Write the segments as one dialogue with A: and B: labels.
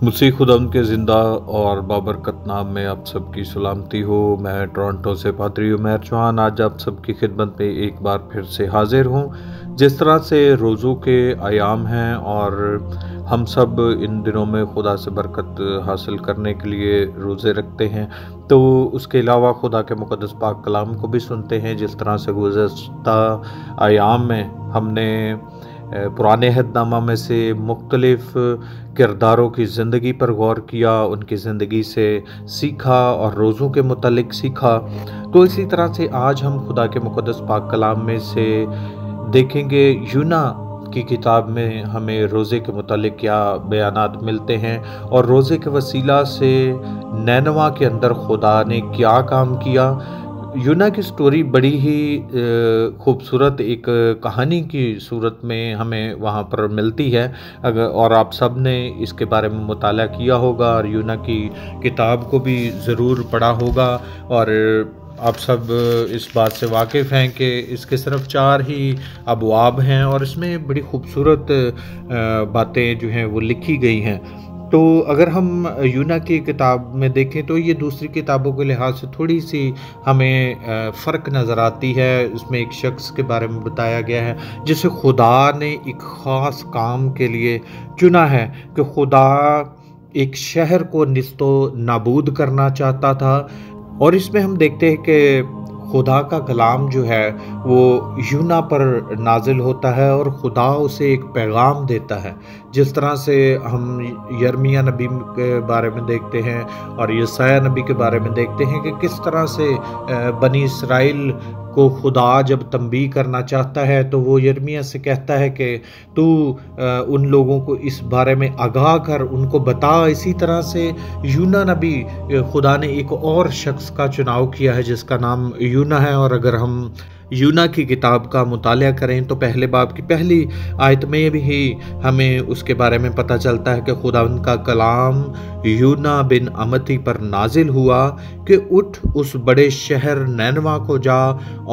A: مسیح خداوند کے زندہ اور بابرکت نام میں آپ سب کی سلامتی ہو۔ میں ٹورنٹو سے پادری عمیر چوہان آج آپ سب کی خدمت میں ایک بار پھر سے حاضر ہوں۔ جس طرح سے روزوں کے ایام ہیں اور ہم سب ان دنوں میں خدا سے برکت حاصل کرنے کے لیے روزے رکھتے ہیں، تو اس کے علاوہ خدا کے مقدس پاک کلام کو بھی سنتے ہیں۔ جس طرح سے گزشتہ ایام میں ہم نے پرانے عہد نامہ میں سے مختلف کرداروں کی زندگی پر غور کیا، ان کی زندگی سے سیکھا اور روزوں کے متعلق سیکھا، تو اسی طرح سے آج ہم خدا کے مقدس پاک کلام میں سے دیکھیں گے یونا کی کتاب میں ہمیں روزے کے متعلق کیا بیانات ملتے ہیں، اور روزے کے وسیلہ سے نینوا کے اندر خدا نے کیا کام کیا۔ یونا کی سٹوری بڑی ہی خوبصورت ایک کہانی کی صورت میں ہمیں وہاں پر ملتی ہے، اور آپ سب نے اس کے بارے میں مطالعہ کیا ہوگا اور یونا کی کتاب کو بھی ضرور پڑھا ہوگا، اور آپ سب اس بات سے واقف ہیں کہ اس کے صرف 4 ہی ابواب ہیں اور اس میں بڑی خوبصورت باتیں جو ہیں وہ لکھی گئی ہیں۔ تو اگر ہم یونا کی کتاب میں دیکھیں تو یہ دوسری کتابوں کے لحاظ سے تھوڑی سی ہمیں فرق نظر آتی ہے۔ اس میں ایک شخص کے بارے میں بتایا گیا ہے جسے خدا نے ایک خاص کام کے لیے چنا ہے، کہ خدا ایک شہر کو نیست و نابود کرنا چاہتا تھا، اور اس میں ہم دیکھتے ہیں کہ خدا کا کلام جو ہے وہ یونا پر نازل ہوتا ہے اور خدا اسے ایک پیغام دیتا ہے۔ جس طرح سے ہم یرمیہ نبی کے بارے میں دیکھتے ہیں اور یسایہ نبی کے بارے میں دیکھتے ہیں کہ کس طرح سے بنی اسرائیل کو خدا جب تنبیہ کرنا چاہتا ہے تو وہ یرمیہ سے کہتا ہے کہ تو ان لوگوں کو اس بارے میں آگاہ کر، ان کو بتا۔ اسی طرح سے یونا نبی، خدا نے ایک اور شخص کا چناؤ کیا ہے جس کا نام یونا ہے، اور اگر ہم یونا کی کتاب کا مطالعہ کریں تو پہلے باب کی پہلی آیت میں بھی ہمیں اس کے بارے میں پتہ چلتا ہے کہ خداوند کا کلام یونا بن امتی پر نازل ہوا کہ اٹھ اس بڑے شہر نینوا کو جا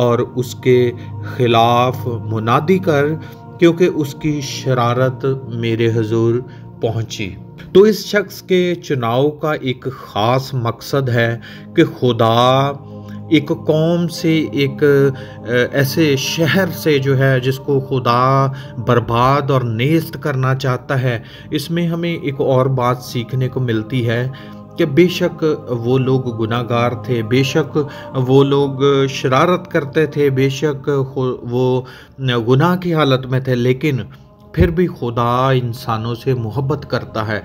A: اور اس کے خلاف منادی کر، کیونکہ اس کی شرارت میرے حضور پہنچی۔ تو اس شخص کے چناؤ کا ایک خاص مقصد ہے کہ خدا ایک قوم سے، ایک ایسے شہر سے جو ہے جس کو خدا برباد اور نیست کرنا چاہتا ہے، اس میں ہمیں ایک اور بات سیکھنے کو ملتی ہے کہ بے شک وہ لوگ گناہ گار تھے، بے شک وہ لوگ شرارت کرتے تھے، بے شک وہ گناہ کی حالت میں تھے، لیکن پھر بھی خدا انسانوں سے محبت کرتا ہے۔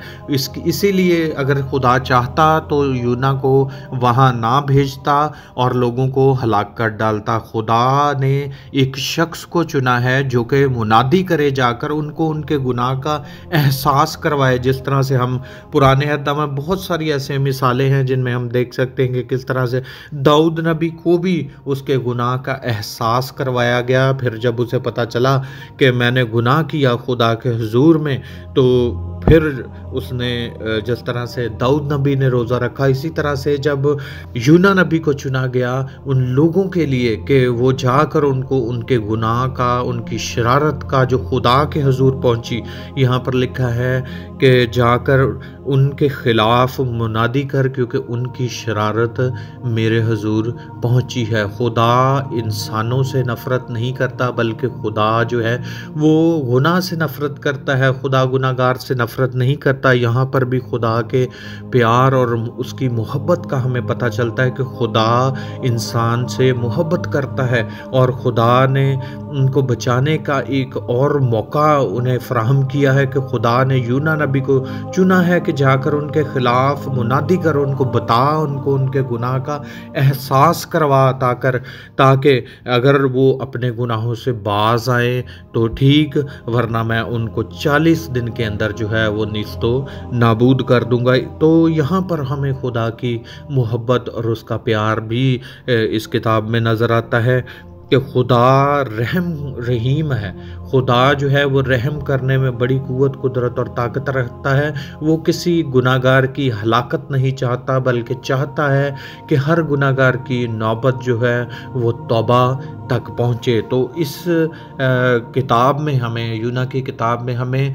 A: اسی لیے اگر خدا چاہتا تو یونا کو وہاں نہ بھیجتا اور لوگوں کو ہلاک کر ڈالتا۔ خدا نے ایک شخص کو چنا ہے جو کہ منادی کرے، جا کر ان کو ان کے گناہ کا احساس کروائے۔ جس طرح سے ہم پرانے عہد میں بہت ساری ایسے مثالیں ہیں جن میں ہم دیکھ سکتے ہیں کہ کس طرح سے داؤد نبی کو بھی اس کے گناہ کا احساس کروایا گیا۔ پھر جب اسے پتہ چلا کہ میں نے گناہ کیا خدا کے حضور میں، تو پھر اس نے جس طرح سے داؤد نبی نے روزہ رکھا، اسی طرح سے جب یونا نبی کو چنا گیا ان لوگوں کے لیے کہ وہ جا کر ان کو ان کے گناہ کا، ان کی شرارت کا جو خدا کے حضور پہنچی، یہاں پر لکھا ہے کہ جا کر ان کے خلاف منادی کر، کیونکہ ان کی شرارت میرے حضور پہنچی ہے۔ خدا انسانوں سے نفرت نہیں کرتا، بلکہ خدا جو ہے وہ گناہ سے نفرت کرتا ہے، خدا گناہ گار سے نفرت نہیں کرتا۔ یہاں پر بھی خدا کے پیار اور اس کی محبت کا ہمیں پتہ چلتا ہے کہ خدا انسان سے محبت کرتا ہے، اور خدا نے ان کو بچانے کا ایک اور موقع انہیں فراہم کیا ہے کہ خدا نے یونا نبی کو چنا ہے کہ جا کر ان کے خلاف منادی کر، ان کو بتا، ان کو ان کے گناہ کا احساس کروا، تاکہ اگر وہ اپنے گناہوں سے باز آئیں تو ٹھیک، ورنہ میں ان کو 40 دن کے اندر جو ہے وہ نیست و نابود کر دوں گا۔ تو یہاں پر ہمیں خدا کی محبت اور اس کا پیار بھی اس کتاب میں نظر آتا ہے کہ خدا رحیم ہے، خدا جو ہے وہ رحم کرنے میں بڑی قوت قدرت اور طاقت رکھتا ہے۔ وہ کسی گناہ گار کی ہلاکت نہیں چاہتا، بلکہ چاہتا ہے کہ ہر گناہ گار کی نوبت جو ہے وہ توبہ تک پہنچے۔ تو اس کتاب میں ہمیں، یونا کی کتاب میں ہمیں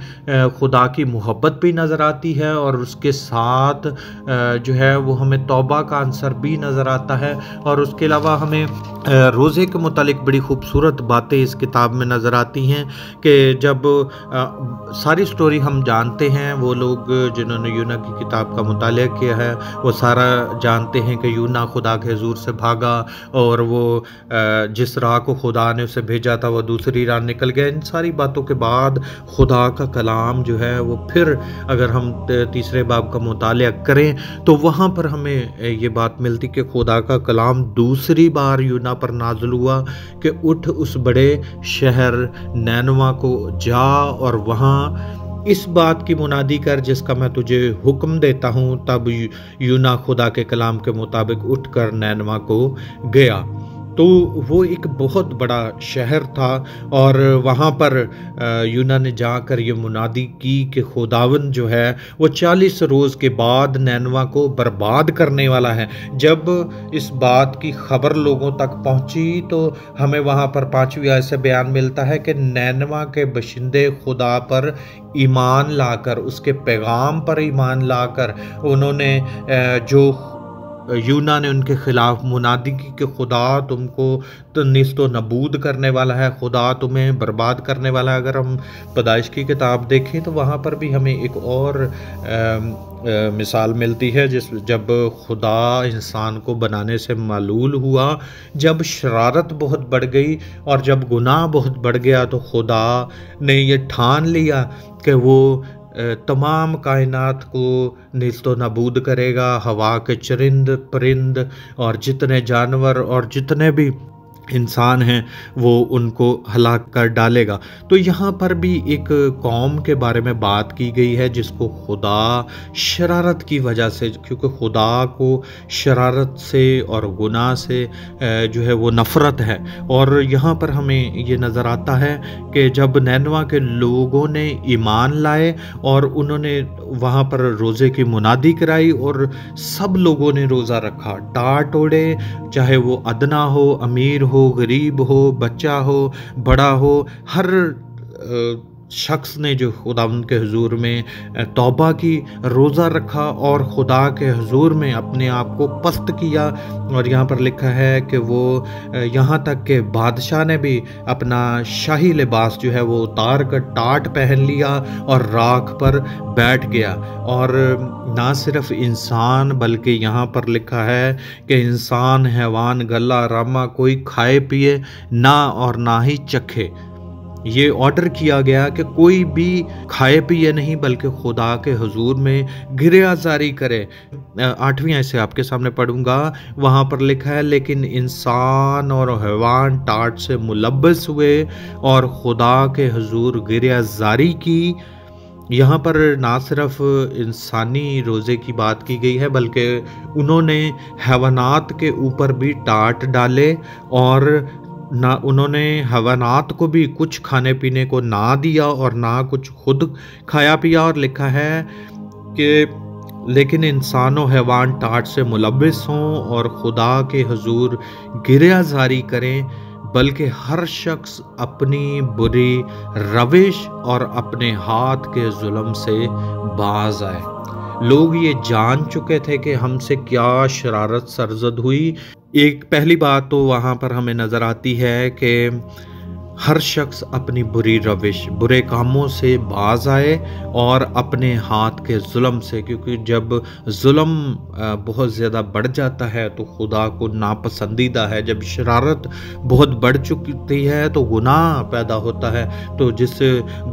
A: خدا کی محبت بھی نظر آتی ہے، اور اس کے ساتھ جو ہے وہ ہمیں توبہ کا عنصر بھی نظر آتا ہے۔ اور اس کے علاوہ ہمیں روزے کے متعلق بڑی خوبصورت باتیں اس کتاب میں نظر آتی ہیں کہ جب ساری سٹوری ہم جانتے ہیں، وہ لوگ جنہوں نے یونا کی کتاب کا مطالعہ کیا ہے وہ سارا جانتے ہیں کہ یونا خدا کے حضور سے بھاگا، اور وہ جس راہ کو خدا نے اسے بھیجا تھا وہ دوسری راہ نکل گیا۔ ان ساری باتوں کے بعد خدا کا کلام جو ہے وہ پھر اگر ہم تیسرے باب کا مطالعہ کریں تو وہاں پر ہمیں یہ بات ملتی کہ خدا کا کلام دوسری بار یونا پر نازل ہوا کہ اٹھ اس بڑے شہر نینوا کو جا اور وہاں اس بات کی منادی کر جس کا میں تجھے حکم دیتا ہوں۔ تب یونا خدا کے کلام کے مطابق اٹھ کر نینوا کو گیا۔ تو وہ ایک بہت بڑا شہر تھا، اور وہاں پر یونا نے جا کر یہ منادی کی کہ خداوند جو ہے وہ 40 روز کے بعد نینوا کو برباد کرنے والا ہے۔ جب اس بات کی خبر لوگوں تک پہنچی تو ہمیں وہاں پر 5ویں آیت سے بیان ملتا ہے کہ نینوا کے باشندے خدا پر ایمان لا کر، اس کے پیغام پر ایمان لا کر، انہوں نے جو یونا نے ان کے خلاف منادی کی کہ خدا تم کو نیست و نابود کرنے والا ہے، خدا تمہیں برباد کرنے والا ہے۔ اگر ہم پیدائش کی کتاب دیکھیں تو وہاں پر بھی ہمیں ایک اور مثال ملتی ہے، جب خدا انسان کو بنانے سے معلول ہوا، جب شرارت بہت بڑھ گئی اور جب گناہ بہت بڑھ گیا تو خدا نے یہ ٹھان لیا کہ وہ تمام کائنات کو نیست و نابود کرے گا، ہوا کے چرند پرند اور جتنے جانور اور جتنے بھی انسان ہیں وہ ان کو ہلاک کر ڈالے گا۔ تو یہاں پر بھی ایک قوم کے بارے میں بات کی گئی ہے جس کو خدا شرارت کی وجہ سے، کیونکہ خدا کو شرارت سے اور گناہ سے جو ہے وہ نفرت ہے۔ اور یہاں پر ہمیں یہ نظر آتا ہے کہ جب نینوا کے لوگوں نے ایمان لائے اور انہوں نے وہاں پر روزے کی منادی کرائی اور سب لوگوں نے روزہ رکھا، ٹاٹ اوڑے، چاہے وہ ادنا ہو، امیر ہو، غریب ہو، بچہ ہو، بڑا ہو، ہر شخص نے جو خدا ان کے حضور میں توبہ کی، روزہ رکھا اور خدا کے حضور میں اپنے آپ کو پست کیا۔ اور یہاں پر لکھا ہے کہ وہ یہاں تک کہ بادشاہ نے بھی اپنا شاہی لباس جو ہے وہ اتار کر ٹاٹ پہن لیا اور راکھ پر بیٹھ گیا۔ اور نہ صرف انسان بلکہ یہاں پر لکھا ہے کہ انسان، حیوان، گلہ راما کوئی کھائے پیے نہ اور نہ ہی چکھے۔ یہ آرڈر کیا گیا کہ کوئی بھی کھائے پیے نہیں بلکہ خدا کے حضور میں گریہ زاری کرے۔ 8ویں آیت سے آپ کے سامنے پڑھوں گا، وہاں پر لکھا ہے لیکن انسان اور حیوان ٹاٹ سے ملبس ہوئے اور خدا کے حضور گریہ زاری کی۔ یہاں پر نہ صرف انسانی روزے کی بات کی گئی ہے بلکہ انہوں نے حیوانات کے اوپر بھی ٹاٹ ڈالے، اور نہ انہوں نے حیوانات کو بھی کچھ کھانے پینے کو نہ دیا اور نہ کچھ خود کھایا پیا۔ اور لکھا ہے کہ لیکن انسان و حیوان ٹاٹ سے ملبس ہوں اور خدا کے حضور گریہ زاری کریں، بلکہ ہر شخص اپنی بری روش اور اپنے ہاتھ کے ظلم سے باز آئے۔ لوگ یہ جان چکے تھے کہ ہم سے کیا شرارت سرزد ہوئی۔ ایک پہلی بات تو وہاں پر ہمیں نظر آتی ہے کہ ہر شخص اپنی بری روش، برے کاموں سے باز آئے اور اپنے ہاتھ کے ظلم سے، کیونکہ جب ظلم بہت زیادہ بڑھ جاتا ہے تو خدا کو ناپسندیدہ ہے۔ جب شرارت بہت بڑھ چکی ہے تو گناہ پیدا ہوتا ہے، تو جس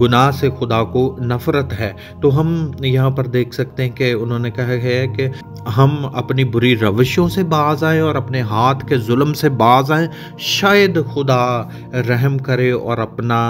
A: گناہ سے خدا کو نفرت ہے۔ تو ہم یہاں پر دیکھ سکتے ہیں کہ انہوں نے کہا ہے کہ ہم اپنی بری روشوں سے باز آئیں اور اپنے ہاتھ کے ظلم سے باز آئیں، شاید خدا رحم کرے اور اپنا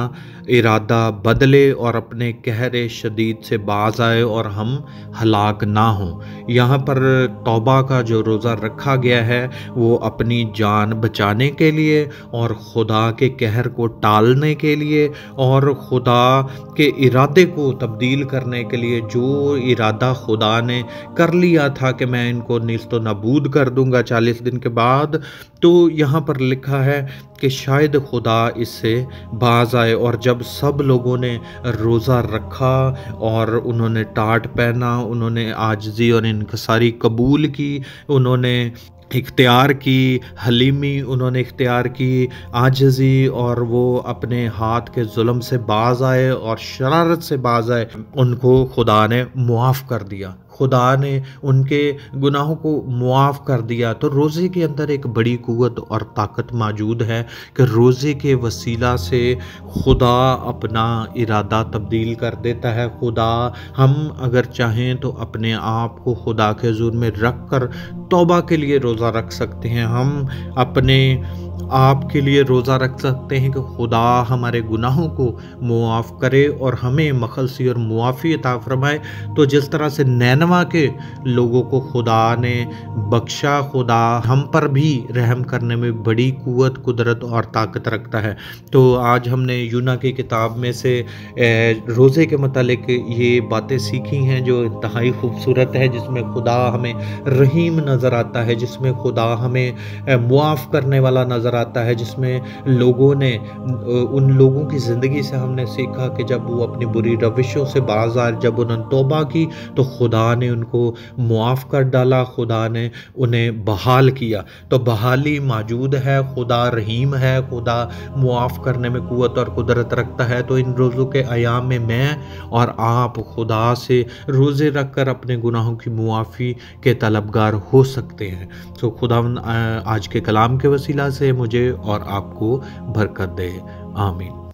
A: ارادہ بدلے اور اپنے قہر شدید سے باز آئے اور ہم ہلاک نہ ہوں۔ یہاں پر توبہ کا جو روزہ رکھا گیا ہے وہ اپنی جان بچانے کے لیے اور خدا کے قہر کو ٹالنے کے لیے اور خدا کے ارادے کو تبدیل کرنے کے لیے، جو ارادہ خدا نے کر لیا تھا کہ میں ان کو نیست و نابود کر دوں گا 40 دن کے بعد، تو یہاں پر لکھا ہے کہ شاید خدا اس سے باز آئے۔ اور جب سب لوگوں نے روزہ رکھا اور انہوں نے ٹاٹ پہنا، انہوں نے عاجزی اور انکساری قبول کی، انہوں نے اختیار کی حلیمی، انہوں نے اختیار کی عاجزی، اور وہ اپنے ہاتھ کے ظلم سے باز آئے اور شرارت سے باز آئے، ان کو خدا نے معاف کر دیا، خدا نے ان کے گناہوں کو معاف کر دیا۔ تو روزے کے اندر ایک بڑی قوت اور طاقت موجود ہے کہ روزے کے وسیلہ سے خدا اپنا ارادہ تبدیل کر دیتا ہے۔ خدا، ہم اگر چاہیں تو اپنے آپ کو خدا کے حضور میں رکھ کر توبہ کے لیے روزہ رکھ سکتے ہیں، ہم اپنے آپ کے لیے روزہ رکھ سکتے ہیں کہ خدا ہمارے گناہوں کو معاف کرے اور ہمیں مخلصی اور معافی عطا فرمائے۔ تو جس طرح سے نینوا کے لوگوں کو خدا نے بخشا، خدا ہم پر بھی رحم کرنے میں بڑی قوت، قدرت اور طاقت رکھتا ہے۔ تو آج ہم نے یونا کی کتاب میں سے روزے کے متعلق یہ باتیں سیکھی ہیں جو انتہائی خوبصورت ہے، جس میں خدا ہمیں رحیم نظر آتا ہے، جس میں خدا ہمیں معاف کرنے والا نظر آتا ہے، جس میں لوگوں نے ان لوگوں کی زندگی سے ہم نے سیکھا کہ جب وہ اپنی بری روشوں سے باز آئے، جب انہوں نے توبہ کی تو خدا نے ان کو معاف کر ڈالا، خدا نے انہیں بحال کیا۔ تو بحالی موجود ہے، خدا رحیم ہے، خدا معاف کرنے میں قوت اور قدرت رکھتا ہے۔ تو ان روزوں کے ایام میں اور آپ خدا سے روزے رکھ کر اپنے گناہوں کی معافی کے طلبگار ہو سکتے ہیں۔ تو خدا آج کے کلام کے وسیلہ سے مجھے اور آپ کو برکت دے، آمین۔